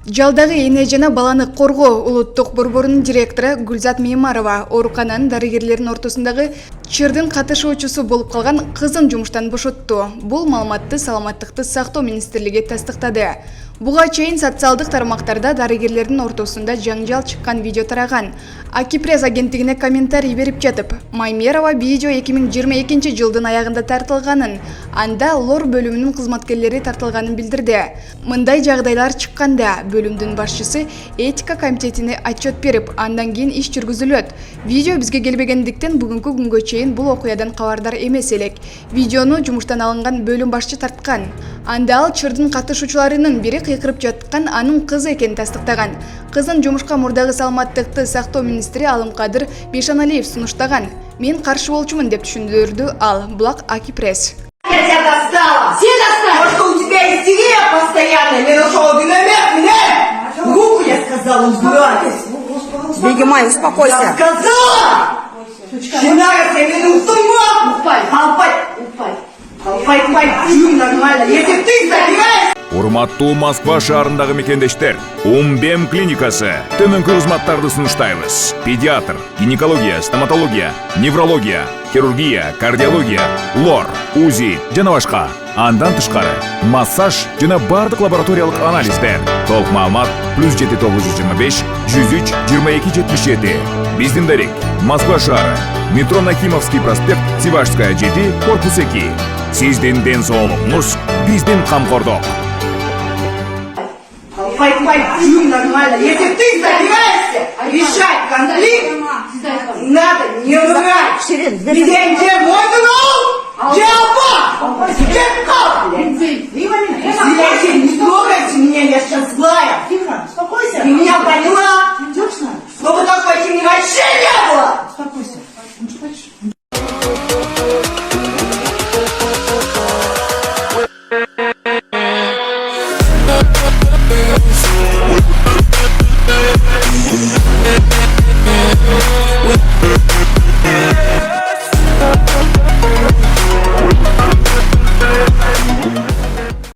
Жалдагы эне жана баланы коргоо улуттук борборунун директору Гүлзат Меймарова оорукананын дарыгерлердин ортосундагы чырдын катышуучусу болуп калган кызын жумуштан бошотту. Бул маалыматты Саламаттыкты сактоо министрлиги тастыктады. Буга чейин социалдык тармактарда дарыгерлердин ортосунда жаңжал чыккан видео тараган. Акипресс агенттигине комментарий берип жатып, Меймарова видео 2022 жылдын аягында тартылганын, анда лор бөлүмүнүн кызматкерлери тартылганын билдирди. Мындай жагдайлар чыкканда бөлүмдүн башчысы этика комитетине отчет берип, андан кийин иш жүргүзүлөт. Видео бизге келбегендиктен бүгүнкү күнгө чейин бул окуядан кабардар эмес элек. Видеону жумуштан алынган бөлүм башчы тарткан. Анда ал чырдын катышуучуларынын бири кыйкырып жаткан анын кызы экенин тастыктаган. Кызын жумушка мурдагы Саламаттыкты сактоо министри Алымкадыр Бейшаналиев сунуштаган. Мен каршы болчумун деп түшүндүрдү ал. Булак Акипресс. Я тебя достала! Все достали! Может, у тебя истерия постоянная? Мне нашел виномет, меня! Руку, я сказала, убирайтесь! Бегемай, успокойся! Я сказала! Жена, я тебе веду в туман! Упай! Нормально! Если ты забираешь... Урматтуу Москва шаарындагы мекендештер, Умбем клиникасы төмөнкү кызматтарды сунуштайбыз. Педиатр, гинекология, стоматология, неврология, хирургия, кардиология, лор, УЗИ жана башка. Андан тышкары массаж жана бардык лабораториялык анализдер. Толук маалымат +7 925 103 22 77. Биздин дарек Москва шаары, метро Нахимовский проспект, Сивашская 7, корпус 2. Сиздин ден соолугуңуз биздин камкордук. Нормально. Если ты собираешься решать конфликт, надо не врать. Где мой друг? Джапа! Где кап?